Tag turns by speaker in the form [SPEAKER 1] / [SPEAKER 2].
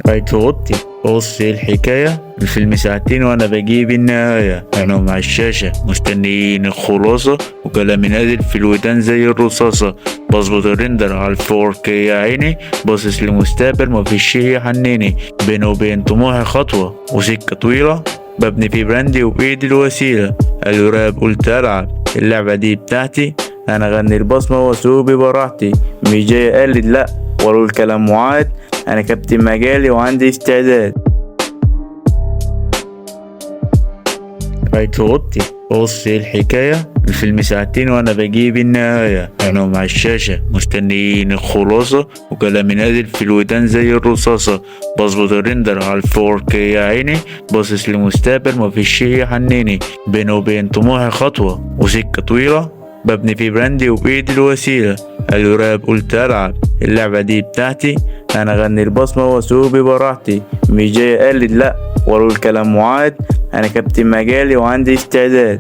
[SPEAKER 1] رايت اوضتي. بص ايه الحكاية، الفيلم ساعتين وانا بجيب النهاية، انا مع الشاشة مستنيين الخلاصة، وكلامي نازل في الودان زي الرصاصة. بظبط الريندر على ال4K يا عيني، باصص لمستقبل مفيش شي يحنيني، بيني وبين طموحي خطوة وسكة طويلة، ببني في براندي وبإيدي الوسيلة. قالوا راب قلت ألعب، اللعبة دي بتاعتي، أنا أغني البصمة وأسوق ببراحتي، مش جاي أقلد لأ ولا الكلام معاد، أنا كابتن مجالي وعندي استعداد. رايت في اوضتي. بص ايه الحكاية، الفيلم ساعتين وانا بجيب النهاية، انا مع الشاشة مستنيين الخلاصة، وكلامي نازل في الودان زي الرصاصة. بظبط الريندر على ال4K يا عيني، باصص لمستقبل مفيش شي يحنيني، بيني وبين طموحي خطوة وسكة طويلة، ببني في براندي وبإيدي الوسيلة. قالوا راب قلت ألعب، اللعبة دي بتاعتي، أنا أغني البصمة وأسوق ببراحتي، مش جاي أقلد لأ ولا الكلام معاد، أنا كابتن مجالي وعندي استعداد.